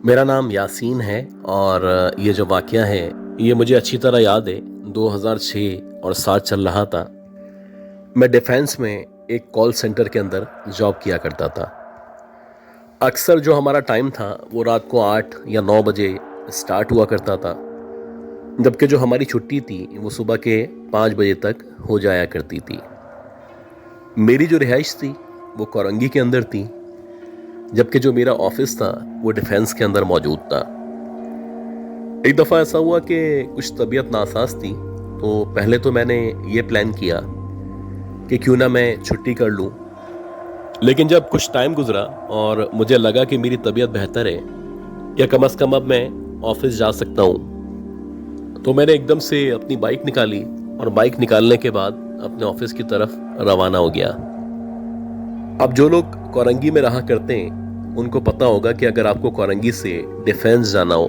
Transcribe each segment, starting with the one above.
मेरा नाम यासीन है और ये जो वाक़या है ये मुझे अच्छी तरह याद है। 2006 और 7 चल रहा था। मैं डिफेंस में एक कॉल सेंटर के अंदर जॉब किया करता था। अक्सर जो हमारा टाइम था वो रात को 8 या 9 बजे स्टार्ट हुआ करता था, जबकि जो हमारी छुट्टी थी वो सुबह के 5 बजे तक हो जाया करती थी। मेरी जो रिहाइश थी वो कोरंगी के अंदर थी, जबकि जो मेरा ऑफिस था वो डिफेंस के अंदर मौजूद था। एक दफ़ा ऐसा हुआ कि कुछ तबीयत नासाज थी, तो पहले तो मैंने ये प्लान किया कि क्यों ना मैं छुट्टी कर लूँ। लेकिन जब कुछ टाइम गुजरा और मुझे लगा कि मेरी तबीयत बेहतर है या कम से कम अब मैं ऑफिस जा सकता हूँ, तो मैंने एकदम से अपनी बाइक निकाली और बाइक निकालने के बाद अपने ऑफिस की तरफ रवाना हो गया। अब जो लोग कोरंगी में रहा करते हैं उनको पता होगा कि अगर आपको कोरंगी से डिफेंस जाना हो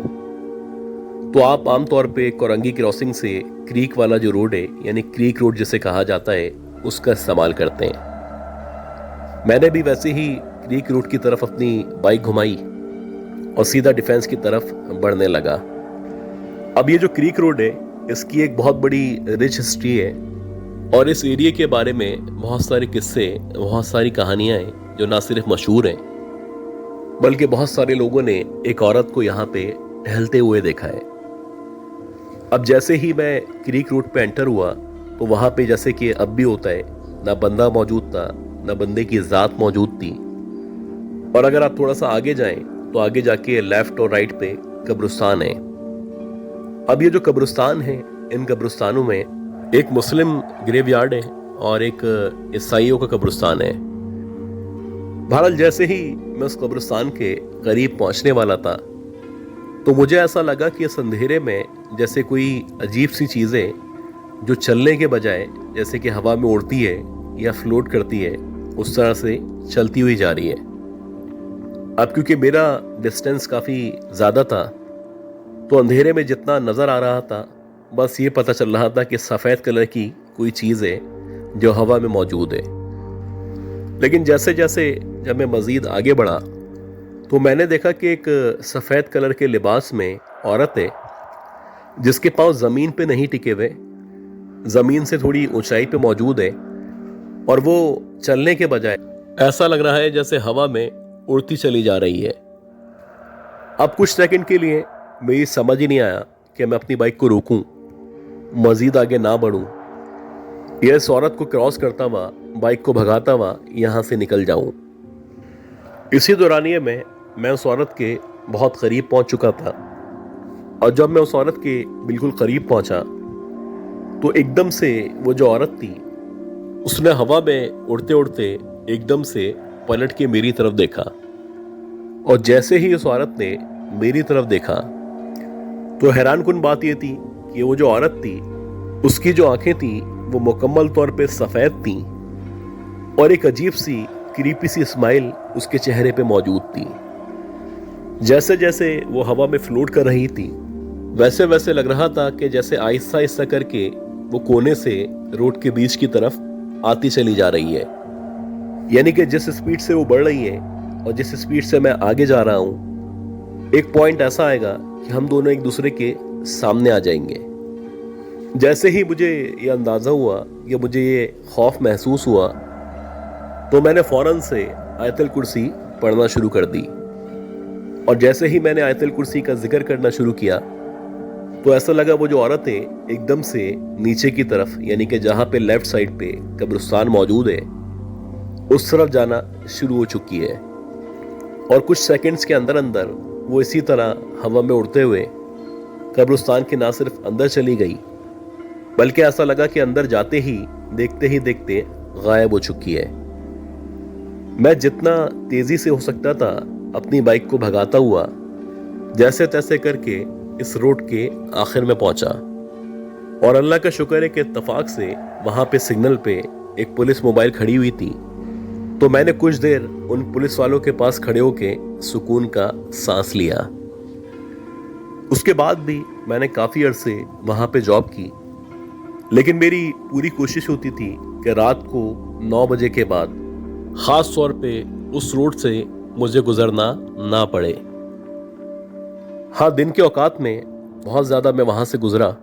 तो आप आमतौर पे कोरंगी क्रॉसिंग से क्रीक वाला जो रोड है, यानी क्रीक रोड जिसे कहा जाता है, उसका इस्तेमाल करते हैं। मैंने भी वैसे ही क्रीक रोड की तरफ अपनी बाइक घुमाई और सीधा डिफेंस की तरफ बढ़ने लगा। अब ये जो क्रीक रोड है इसकी एक बहुत बड़ी रिच हिस्ट्री है और इस एरिया के बारे में बहुत सारे किस्से, बहुत सारी कहानियां हैं जो ना सिर्फ मशहूर हैं बल्कि बहुत सारे लोगों ने एक औरत को यहाँ पे टहलते हुए देखा है। अब जैसे ही मैं क्रीक रोड पे एंटर हुआ तो वहाँ पे जैसे कि अब भी होता है, ना बंदा मौजूद था ना बंदे की ज़ात मौजूद थी। और अगर आप थोड़ा सा आगे जाएं तो आगे जाके लेफ्ट और राइट पे कब्रिस्तान है। अब ये जो कब्रिस्तान है, इन कब्रिस्तानों में एक मुस्लिम ग्रेवयार्ड है और एक ईसाइयों का कब्रिस्तान है। बहरहाल जैसे ही मैं उस कब्रिस्तान के करीब पहुंचने वाला था तो मुझे ऐसा लगा कि इस अंधेरे में जैसे कोई अजीब सी चीज़ें जो चलने के बजाय जैसे कि हवा में उड़ती है या फ्लोट करती है, उस तरह से चलती हुई जा रही है। अब क्योंकि मेरा डिस्टेंस काफ़ी ज़्यादा था तो अंधेरे में जितना नज़र आ रहा था बस ये पता चल रहा था कि सफ़ेद कलर की कोई चीज़ है जो हवा में मौजूद है। लेकिन जैसे जैसे जब मैं मज़ीद आगे बढ़ा तो मैंने देखा कि एक सफ़ेद कलर के लिबास में औरत है जिसके पांव ज़मीन पे नहीं टिके हुए, ज़मीन से थोड़ी ऊंचाई पे मौजूद है और वो चलने के बजाय ऐसा लग रहा है जैसे हवा में उड़ती चली जा रही है। अब कुछ सेकंड के लिए मेरी समझ ही नहीं आया कि मैं अपनी बाइक को रोकूं, मज़ीद आगे ना बढ़ूं या इस औरत को क्रॉस करता हुआ, बाइक को भगाता हुआ यहाँ से निकल जाऊं। इसी दौरानिए में मैं उस औरत के बहुत करीब पहुंच चुका था और जब मैं उस औरत के बिल्कुल करीब पहुंचा तो एकदम से वो जो औरत थी उसने हवा में उड़ते उड़ते एकदम से पलट के मेरी तरफ देखा और जैसे ही उस औरत ने मेरी तरफ देखा तो हैरानकुन बात ये थी कि वो जो औरत थी उसकी जो आंखें थी वो मुकम्मल तौर पे सफ़ेद थी और एक अजीब सी क्रीपी सी स्माइल उसके चेहरे पे मौजूद थी। जैसे जैसे वो हवा में फ्लोट कर रही थी वैसे वैसे लग रहा था कि जैसे आहिस्ता आहिस्ता करके वो कोने से रोड के बीच की तरफ आती चली जा रही है। यानी कि जिस स्पीड से वो बढ़ रही है और जिस स्पीड से मैं आगे जा रहा हूँ, एक पॉइंट ऐसा आएगा कि हम दोनों एक दूसरे के सामने आ जाएंगे। जैसे ही मुझे ये अंदाज़ा हुआ या मुझे ये खौफ महसूस हुआ तो मैंने फ़ौरन से आयतुल कुर्सी पढ़ना शुरू कर दी और जैसे ही मैंने आयतुल कुर्सी का जिक्र करना शुरू किया तो ऐसा लगा वो जो औरत है एकदम से नीचे की तरफ, यानी कि जहाँ पे लेफ्ट साइड पे कब्रिस्तान मौजूद है, उस तरफ जाना शुरू हो चुकी है और कुछ सेकंड्स के अंदर अंदर वो इसी तरह हवा में उड़ते हुए कब्रिस्तान के ना सिर्फ अंदर चली गई बल्कि ऐसा लगा कि अंदर जाते ही देखते गायब हो चुकी है। मैं जितना तेजी से हो सकता था अपनी बाइक को भगाता हुआ जैसे तैसे करके इस रोड के आखिर में पहुंचा और अल्लाह का शुक्र है कि इत्तेफाक से वहां पे सिग्नल पे एक पुलिस मोबाइल खड़ी हुई थी, तो मैंने कुछ देर उन पुलिस वालों के पास खड़े होके सुकून का सांस लिया। उसके बाद भी मैंने काफ़ी अरसे वहाँ पे जॉब की, लेकिन मेरी पूरी कोशिश होती थी कि रात को 9 बजे के बाद ख़ास तौर पे उस रोड से मुझे गुजरना ना पड़े। हाँ, दिन के औकात में बहुत ज़्यादा मैं वहाँ से गुजरा,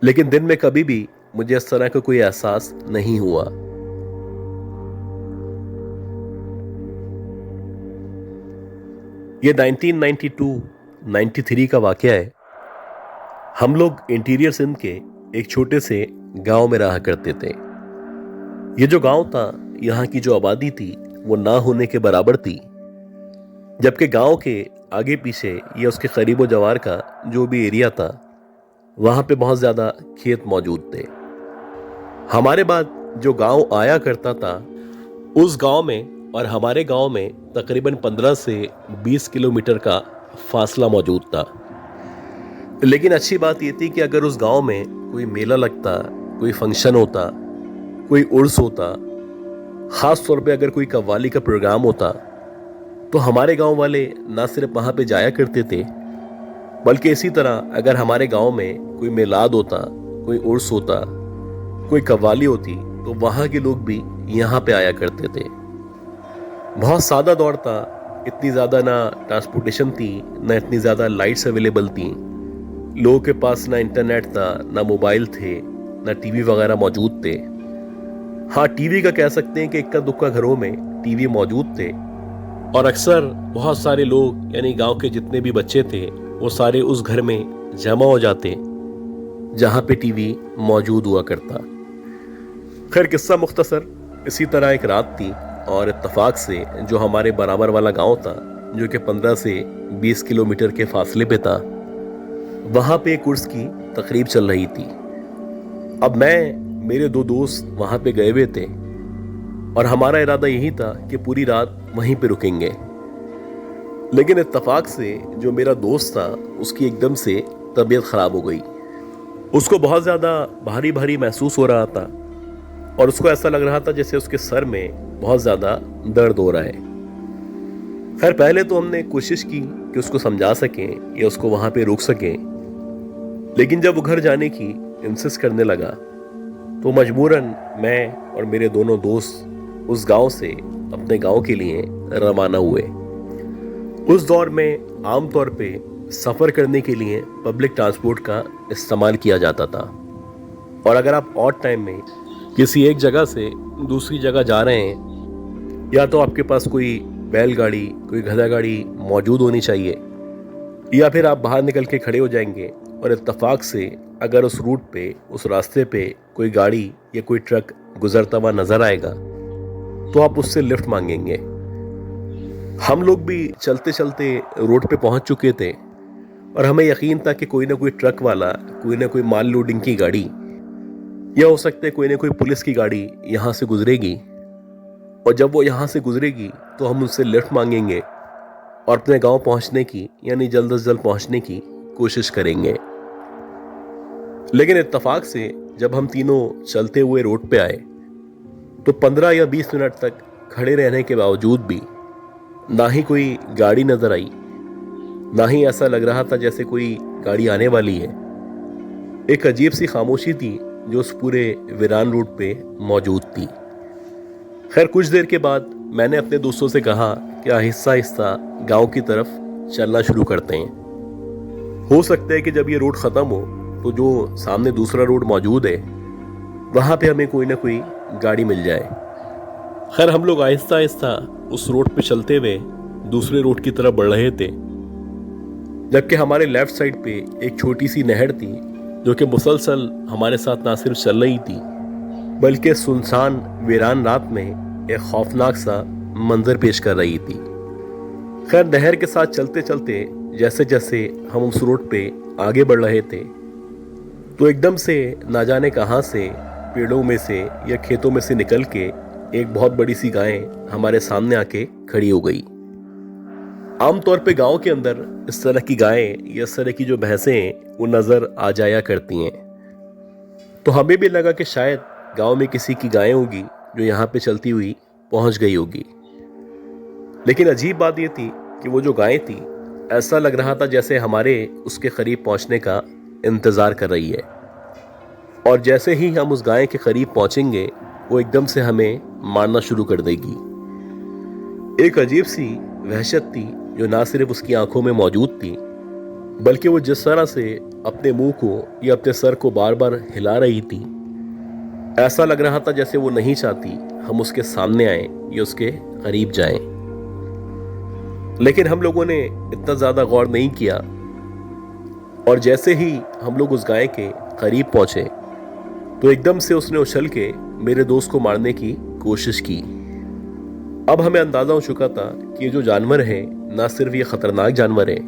लेकिन दिन में कभी भी मुझे इस तरह का कोई एहसास नहीं हुआ। ये 1992-93 का वाकया है। हम लोग इंटीरियर सिंध के एक छोटे से गांव में रहा करते थे। ये जो गांव था, यहाँ की जो आबादी थी वो ना होने के बराबर थी, जबकि गांव के आगे पीछे या उसके करीबो जवार का जो भी एरिया था वहाँ पे बहुत ज़्यादा खेत मौजूद थे। हमारे बाद जो गांव आया करता था, उस गांव में और हमारे गांव में तकरीबन 15 से 20 किलोमीटर का फासला मौजूद था। लेकिन अच्छी बात ये थी कि अगर उस गांव में कोई मेला लगता, कोई फंक्शन होता, कोई उर्स होता, ख़ास तौर पे अगर कोई कव्वाली का प्रोग्राम होता, तो हमारे गांव वाले ना सिर्फ वहाँ पे जाया करते थे, बल्कि इसी तरह अगर हमारे गांव में कोई मिलाद होता, कोई उर्स होता, कोई कव्वाली होती, तो वहाँ के लोग भी यहाँ पे आया करते थे। बहुत सादा दौर था, इतनी ज़्यादा ना ट्रांसपोर्टेशन थी, ना इतनी ज़्यादा लाइट्स अवेलेबल थी, लोगों के पास ना इंटरनेट था, ना मोबाइल थे, ना टीवी वगैरह मौजूद थे। हाँ, टीवी का कह सकते हैं कि इक्का दुक्का घरों में टीवी मौजूद थे, और अक्सर बहुत सारे लोग यानी गांव के जितने भी बच्चे थे वो सारे उस घर में जमा हो जाते जहां पे टीवी मौजूद हुआ करता। खैर, किस्सा मुख्तसर, इसी तरह एक रात थी और इत्तफाक से जो हमारे बराबर वाला गांव था, जो कि 15 से 20 किलोमीटर के फासले पे था, वहां पे एक उर्स की तकरीब चल रही थी। अब मैं, मेरे दो दोस्त वहां पे गए हुए थे और हमारा इरादा यही था कि पूरी रात वहीं पे रुकेंगे। लेकिन इत्तफाक से जो मेरा दोस्त था उसकी एकदम से तबीयत ख़राब हो गई। उसको बहुत ज़्यादा भारी भारी महसूस हो रहा था और उसको ऐसा लग रहा था जैसे उसके सर में बहुत ज़्यादा दर्द हो रहा है। खैर, पहले तो हमने कोशिश की कि उसको समझा सकें या उसको वहाँ पे रोक सकें, लेकिन जब वो घर जाने की इंसिस्ट करने लगा तो मजबूरन मैं और मेरे दोनों दोस्त उस गांव से अपने गांव के लिए रवाना हुए। उस दौर में आमतौर पे सफ़र करने के लिए पब्लिक ट्रांसपोर्ट का इस्तेमाल किया जाता था, और अगर आप ऑड टाइम में किसी एक जगह से दूसरी जगह जा रहे हैं, या तो आपके पास कोई बैलगाड़ी, कोई गधा गाड़ी मौजूद होनी चाहिए, या फिर आप बाहर निकल के खड़े हो जाएंगे और इत्तफाक से अगर उस रूट पे, उस रास्ते पे कोई गाड़ी या कोई ट्रक गुजरता हुआ नजर आएगा तो आप उससे लिफ्ट मांगेंगे। हम लोग भी चलते चलते रोड पे पहुंच चुके थे और हमें यकीन था कि कोई ना कोई ट्रक वाला, कोई ना कोई माल लोडिंग की गाड़ी, या हो सकता है कोई ना कोई पुलिस की गाड़ी यहाँ से गुजरेगी, और जब वो यहाँ से गुजरेगी तो हम उनसे लिफ्ट मांगेंगे और अपने गांव पहुंचने की, यानी जल्द से जल्द पहुंचने की कोशिश करेंगे। लेकिन इत्तफाक से जब हम तीनों चलते हुए रोड पे आए तो 15 या 20 मिनट तक खड़े रहने के बावजूद भी ना ही कोई गाड़ी नजर आई, ना ही ऐसा लग रहा था जैसे कोई गाड़ी आने वाली है। एक अजीब सी खामोशी थी जो उस पूरे वीरान रोड पे मौजूद थी। खैर, कुछ देर के बाद मैंने अपने दोस्तों से कहा कि आहिस्ता आहिस्ता गांव की तरफ चलना शुरू करते हैं। हो सकता है कि जब ये रोड ख़त्म हो तो जो सामने दूसरा रोड मौजूद है वहाँ पे हमें कोई ना कोई गाड़ी मिल जाए। खैर, हम लोग आहिस्ता आहिस्ता उस रोड पे चलते हुए दूसरे रोड की तरफ बढ़ रहे थे, जबकि हमारे लेफ्ट साइड पे एक छोटी सी नहर थी जो कि मुसलसल हमारे साथ ना सिर्फ चल रही थी बल्कि सुनसान वीरान रात में एक खौफनाक सा मंजर पेश कर रही थी। खैर, नहर के साथ चलते चलते जैसे जैसे हम उस रोड पे आगे बढ़ रहे थे तो एकदम से ना जाने कहाँ से पेड़ों में से या खेतों में से निकल के एक बहुत बड़ी सी गाय हमारे सामने आके खड़ी हो गई। आमतौर पे गांव के अंदर इस तरह की गायें या इस तरह की जो भैंसें वो नजर आ जाया करती हैं, तो हमें भी लगा कि शायद गांव में किसी की गायें होगी जो यहाँ पे चलती हुई पहुंच गई होगी। लेकिन अजीब बात यह थी कि वो जो गाय थी, ऐसा लग रहा था जैसे हमारे उसके करीब पहुंचने का इंतजार कर रही है, और जैसे ही हम उस गाय के करीब पहुंचेंगे वो एकदम से हमें मारना शुरू कर देगी। एक अजीब सी वहशत थी जो ना सिर्फ उसकी आंखों में मौजूद थी बल्कि वो जिस तरह से अपने मुंह को या अपने सर को बार बार हिला रही थी, ऐसा लग रहा था जैसे वो नहीं चाहती हम उसके सामने आए या उसके करीब जाएं। लेकिन हम लोगों ने इतना ज्यादा गौर नहीं किया, और जैसे ही हम लोग उस गाय के करीब पहुंचे तो एकदम से उसने उछल के मेरे दोस्त को मारने की कोशिश की। अब हमें अंदाजा हो चुका था कि ये जो जानवर है ना सिर्फ ये खतरनाक जानवर है,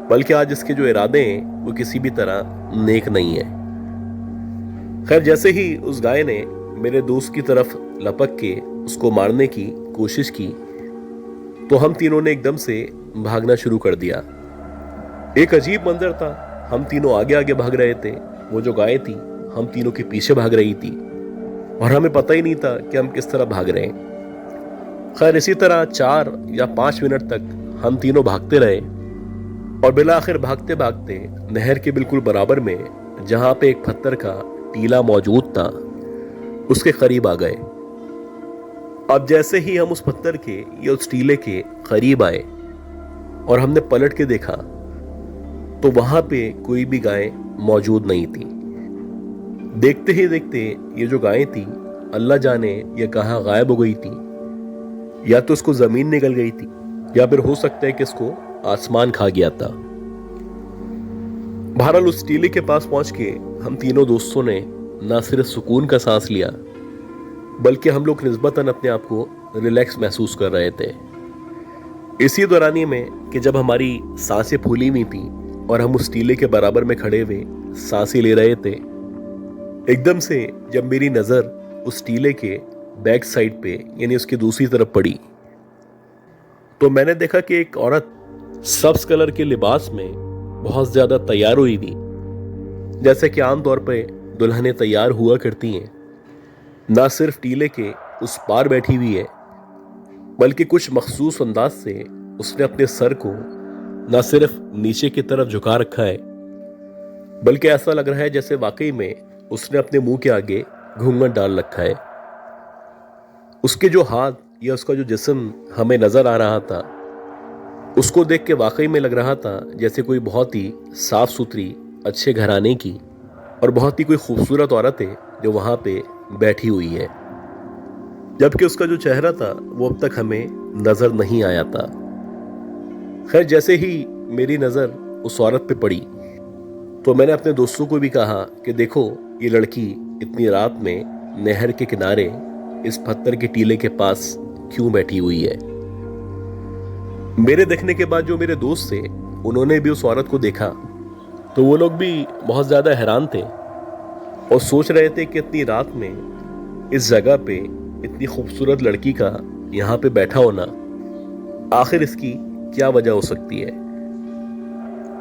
बल्कि आज इसके जो इरादे हैं वो किसी भी तरह नेक नहीं है। खैर, जैसे ही उस गाय ने मेरे दोस्त की तरफ लपक के उसको मारने की कोशिश की तो हम तीनों ने एकदम से भागना शुरू कर दिया। एक अजीब मंजर था, हम तीनों आगे आगे भाग रहे थे, वो जो गाय थी हम तीनों के पीछे भाग रही थी, और हमें पता ही नहीं था कि हम किस तरह भाग रहे हैं। खैर, इसी तरह 4 या 5 मिनट तक हम तीनों भागते रहे, और बिला आखिर भागते भागते नहर के बिल्कुल बराबर में जहां पे एक पत्थर का टीला मौजूद था उसके करीब आ गए। अब जैसे ही हम उस पत्थर के या उस टीले के करीब आए और हमने पलट के देखा तो वहां पे कोई भी गाय मौजूद नहीं थी। देखते ही देखते ये जो गाय थी, अल्लाह जाने ये कहां गायब हो गई थी, या तो उसको जमीन निकल गई थी या फिर हो सकता है कि इसको आसमान खा गया था। बहरहाल उस टीले के पास पहुंच के हम तीनों दोस्तों ने ना सिर्फ सुकून का सांस लिया, बल्कि हम लोग निस्बतन अपने आप को रिलैक्स महसूस कर रहे थे। इसी दौरानी में कि जब हमारी सांसें फूली हुई थी और हम उस टीले के बराबर में खड़े हुए सांसें ले रहे थे, एकदम से जब मेरी नजर उस टीले के बैक साइड पे यानी उसकी दूसरी तरफ पड़ी तो मैंने देखा कि एक औरत सब्ज कलर के लिबास में बहुत ज्यादा तैयार हुई थी, जैसे कि आमतौर पे दुल्हनें तैयार हुआ करती हैं। ना सिर्फ टीले के उस पार बैठी हुई है, बल्कि कुछ मखसूस अंदाज से उसने अपने सर को ना सिर्फ नीचे की तरफ झुका रखा है, बल्कि ऐसा लग रहा है जैसे वाकई में उसने अपने मुंह के आगे घूंघट डाल रखा है। उसके जो हाथ या उसका जो जिस्म हमें नजर आ रहा था, उसको देख के वाकई में लग रहा था जैसे कोई बहुत ही साफ सुथरी अच्छे घराने की और बहुत ही कोई खूबसूरत औरत है जो वहां पे बैठी हुई है, जबकि उसका जो चेहरा था वो अब तक हमें नजर नहीं आया था। खैर, जैसे ही मेरी नजर उस औरत पे पड़ी तो मैंने अपने दोस्तों को भी कहा कि देखो, ये लड़की इतनी रात में नहर के किनारे इस पत्थर के टीले के पास क्यों बैठी हुई है। मेरे देखने के बाद जो मेरे दोस्त थे उन्होंने भी उस औरत को देखा तो वो लोग भी बहुत ज्यादा हैरान थे और सोच रहे थे कि इतनी रात में इस जगह पे इतनी खूबसूरत लड़की का यहाँ पे बैठा होना, आखिर इसकी क्या वजह हो सकती है।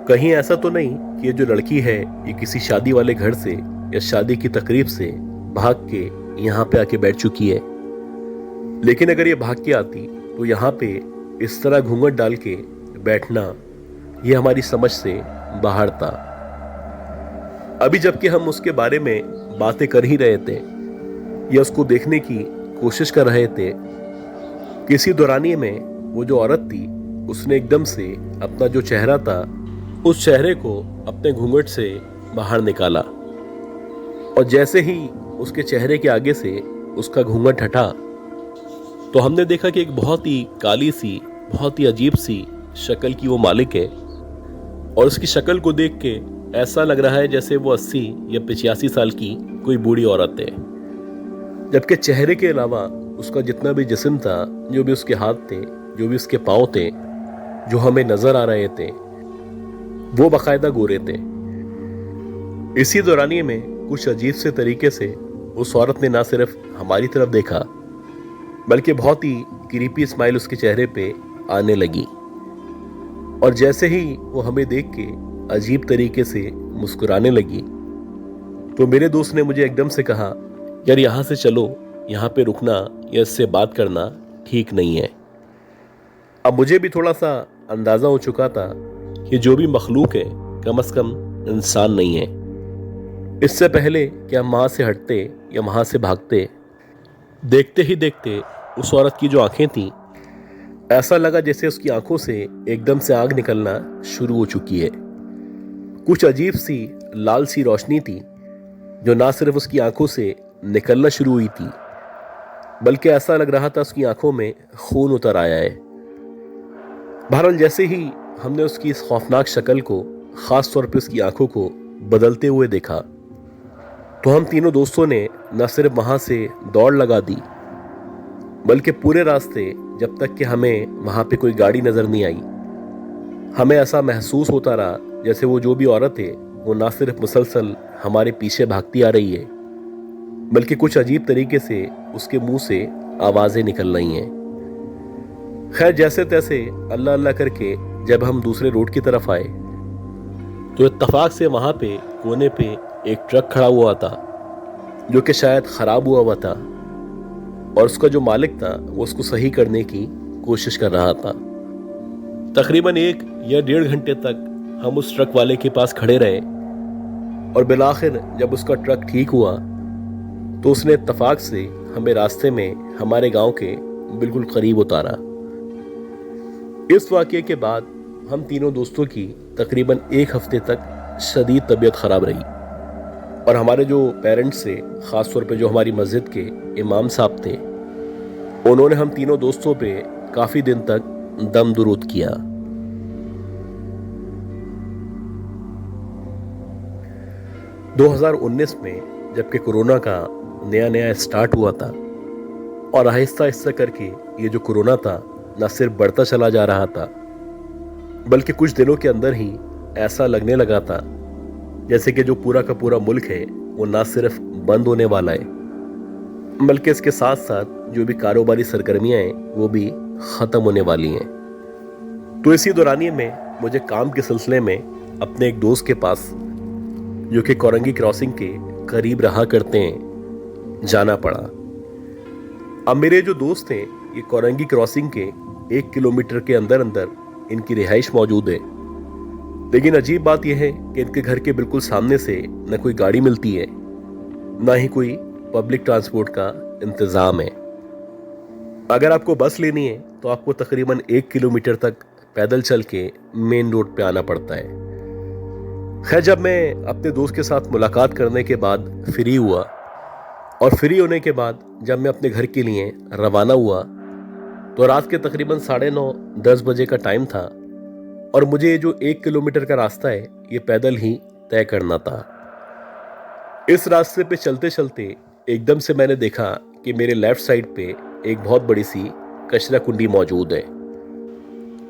कहीं ऐसा तो नहीं कि ये जो लड़की है ये किसी शादी वाले घर से या शादी की तकरीब से भाग के यहाँ पे आके बैठ चुकी है। लेकिन अगर ये भाग के आती तो यहाँ पे इस तरह घूंघट डाल के बैठना ये हमारी समझ से बाहर था। अभी जबकि हम उसके बारे में बातें कर ही रहे थे या उसको देखने की कोशिश कर रहे थे, किसी दौरानिए में वो जो औरत थी उसने एकदम से अपना जो चेहरा था उस चेहरे को अपने घूंघट से बाहर निकाला, और जैसे ही उसके चेहरे के आगे से उसका घूंघट हटा तो हमने देखा कि एक बहुत ही काली सी, बहुत ही अजीब सी शक्ल की वो मालिक है, और उसकी शक्ल को देख के ऐसा लग रहा है जैसे वो 80 या 85 साल की कोई बूढ़ी औरत है। जबकि चेहरे के अलावा उसका जितना भी जिस्म था, जो भी उसके हाथ थे, जो भी उसके पाँव थे, जो हमें नजर आ रहे थे, वो बाकायदा गोरे थे। इसी दौरानिए में कुछ अजीब से तरीके से उस औरत ने ना सिर्फ हमारी तरफ देखा, बल्कि बहुत ही क्रीपी स्माइल उसके चेहरे पे आने लगी, और जैसे ही वो हमें देख के अजीब तरीके से मुस्कुराने लगी तो मेरे दोस्त ने मुझे एकदम से कहा, यार यहाँ से चलो, यहाँ पे रुकना या इससे बात करना ठीक नहीं है। अब मुझे भी थोड़ा सा अंदाजा हो चुका था कि जो भी मखलूक है कम से कम इंसान नहीं है। इससे पहले कि हम वहां से हटते या वहां से भागते, देखते ही देखते उस औरत की जो आंखें थीं, ऐसा लगा जैसे उसकी आंखों से एकदम से आग निकलना शुरू हो चुकी है। कुछ अजीब सी लाल सी रोशनी थी जो ना सिर्फ उसकी आंखों से निकलना शुरू हुई थी, बल्कि ऐसा लग रहा था उसकी आंखों में खून उतर आया है। बहरहाल जैसे ही हमने उसकी इस खौफनाक शक्ल को, खास तौर पे उसकी आंखों को बदलते हुए देखा, तो हम तीनों दोस्तों ने न सिर्फ वहां से दौड़ लगा दी, बल्कि पूरे रास्ते जब तक कि हमें वहां पे कोई गाड़ी नजर नहीं आई, हमें ऐसा महसूस होता रहा जैसे वो जो भी औरत है वो ना सिर्फ मुसलसल हमारे पीछे भागती आ रही है, बल्कि कुछ अजीब तरीके से उसके मुंह से आवाजें निकल रही हैं। खैर जैसे तैसे अल्लाह अल्लाह करके जब हम दूसरे रोड की तरफ आए, तो इत्तफाक से वहां पे कोने पे एक ट्रक खड़ा हुआ था जो कि शायद खराब हुआ था, और उसका जो मालिक था वो उसको सही करने की कोशिश कर रहा था। तकरीबन 1 या 1.5 घंटे तक हम उस ट्रक वाले के पास खड़े रहे, और बिलाखिर जब उसका ट्रक ठीक हुआ तो उसने इत्तफाक से हमें रास्ते में हमारे गांव के बिल्कुल करीब उतारा। इस वाकये के बाद हम तीनों दोस्तों की तकरीबन 1 हफ्ते तक शदीद तबीयत खराब रही, और हमारे जो पेरेंट्स थे, ख़ास तौर पे जो हमारी मस्जिद के इमाम साहब थे, उन्होंने हम तीनों दोस्तों पे काफ़ी दिन तक दम दुरूद किया। दो 2019 में जबकि कोरोना का नया नया स्टार्ट हुआ था, और आहिस्ता आहिस्ता करके ये जो कोरोना था न सिर्फ बढ़ता चला जा रहा था, बल्कि कुछ दिनों के अंदर ही ऐसा लगने लगा था जैसे कि जो पूरा का पूरा मुल्क है वो ना सिर्फ बंद होने वाला है, बल्कि इसके साथ साथ जो भी कारोबारी सरगर्मियां हैं वो भी ख़त्म होने वाली हैं। तो इसी दौरानिए में मुझे काम के सिलसिले में अपने एक दोस्त के पास, जो कि कोरंगी क्रॉसिंग के करीब रहा करते हैं, जाना पड़ा। अब मेरे जो दोस्त हैं, ये कोरंगी क्रॉसिंग के 1 किलोमीटर के अंदर अंदर इनकी रिहाइश मौजूद है, लेकिन अजीब बात यह है कि इनके घर के बिल्कुल सामने से न कोई गाड़ी मिलती है, ना ही कोई पब्लिक ट्रांसपोर्ट का इंतज़ाम है। अगर आपको बस लेनी है तो आपको तकरीबन 1 किलोमीटर तक पैदल चल के मेन रोड पे आना पड़ता है। खैर जब मैं अपने दोस्त के साथ मुलाकात करने के बाद फ्री हुआ, और फ्री होने के बाद जब मैं अपने घर के लिए रवाना हुआ, तो रात के तकरीबन 9:30-10 बजे का टाइम था, और मुझे ये जो 1 किलोमीटर का रास्ता है ये पैदल ही तय करना था। इस रास्ते पे चलते चलते एकदम से मैंने देखा कि मेरे लेफ्ट साइड पे एक बहुत बड़ी सी कचरा कुंडी मौजूद है।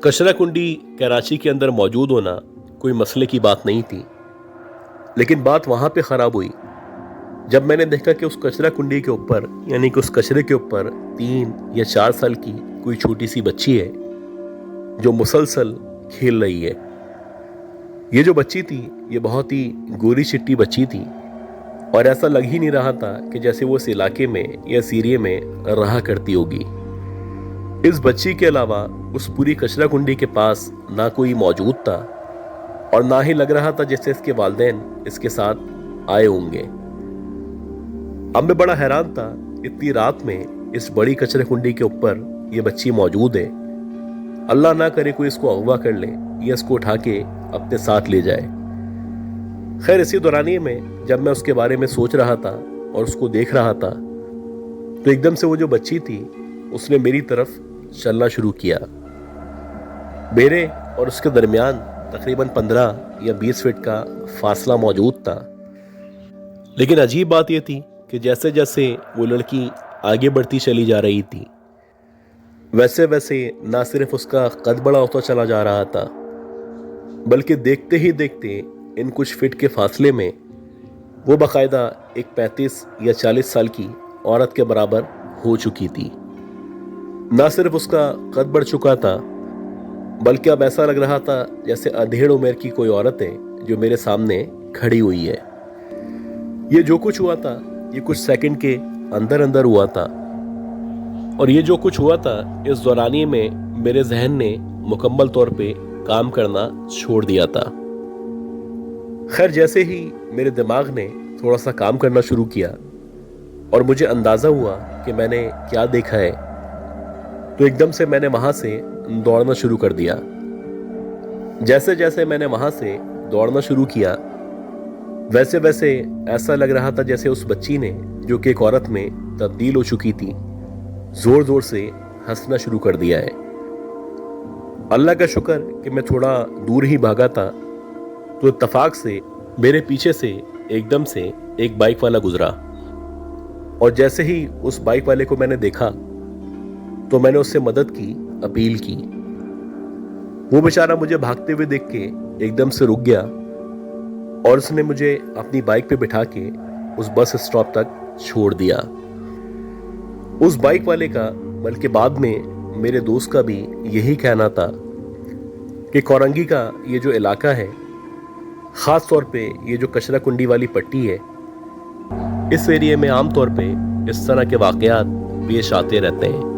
कचरा कुंडी कराची के अंदर मौजूद होना कोई मसले की बात नहीं थी, लेकिन बात वहां पे खराब हुई जब मैंने देखा कि उस कचरा कुंडी के ऊपर, यानी कि उस कचरे के ऊपर 3 या 4 साल की कोई छोटी सी बच्ची है जो मुसलसल खेल रही है। ये जो बच्ची थी ये बहुत ही गोरी चिट्टी बच्ची थी, और ऐसा लग ही नहीं रहा था कि जैसे वो इस इलाके में या इस एरिया में रहा करती होगी। इस बच्ची के अलावा उस पूरी कचरा कुंडी के पास ना कोई मौजूद था, और ना ही लग रहा था जैसे इसके वालिदैन इसके साथ आए होंगे। अब मैं बड़ा हैरान था, इतनी रात में इस बड़ी कचरा कुंडी के ऊपर ये बच्ची मौजूद है। अल्लाह ना करे कोई इसको अगवा कर ले या इसको उठा के अपने साथ ले जाए। खैर इसी दौरानिए में जब मैं उसके बारे में सोच रहा था और उसको देख रहा था, तो एकदम से वो जो बच्ची थी उसने मेरी तरफ चलना शुरू किया। मेरे और उसके दरमियान तकरीबन 15 या 20 फीट का फासला मौजूद था, लेकिन अजीब बात यह थी कि जैसे जैसे वो लड़की आगे बढ़ती चली जा रही थी, वैसे वैसे ना सिर्फ उसका कद बड़ा होता चला जा रहा था, बल्कि देखते ही देखते इन कुछ फीट के फासले में वो बाकायदा एक 35 या 40 साल की औरत के बराबर हो चुकी थी। ना सिर्फ उसका कद बढ़ चुका था, बल्कि अब ऐसा लग रहा था जैसे अधेड़ उम्र की कोई औरत है जो मेरे सामने खड़ी हुई है। ये जो कुछ हुआ था ये कुछ सेकंड के अंदर अंदर हुआ था, और ये जो कुछ हुआ था इस दौरानिए में मेरे जहन ने मुकम्मल तौर पे काम करना छोड़ दिया था। खैर जैसे ही मेरे दिमाग ने थोड़ा सा काम करना शुरू किया और मुझे अंदाजा हुआ कि मैंने क्या देखा है, तो एकदम से मैंने वहां से दौड़ना शुरू कर दिया। जैसे जैसे मैंने वहां से दौड़ना शुरू किया, वैसे वैसे ऐसा लग रहा था जैसे उस बच्ची ने, जो कि एक औरत में तब्दील हो चुकी थी, जोर जोर से हंसना शुरू कर दिया है। अल्लाह का शुक्र कि मैं थोड़ा दूर ही भागा था, तो इत्तेफाक से मेरे पीछे से एकदम से एक बाइक वाला गुजरा, और जैसे ही उस बाइक वाले को मैंने देखा तो मैंने उससे मदद की, अपील की। वो बेचारा मुझे भागते हुए देख के एकदम से रुक गया और उसने मुझे अपनी बाइक पे बिठा के उस बस स्टॉप तक छोड़ दिया। उस बाइक वाले का, बल्कि बाद में मेरे दोस्त का भी यही कहना था कि कोरंगी का ये जो इलाका है, ख़ास तौर पे ये जो कचरा कुंडी वाली पट्टी है, इस एरिया में आमतौर पे इस तरह के वाक़यात पेश आते रहते हैं।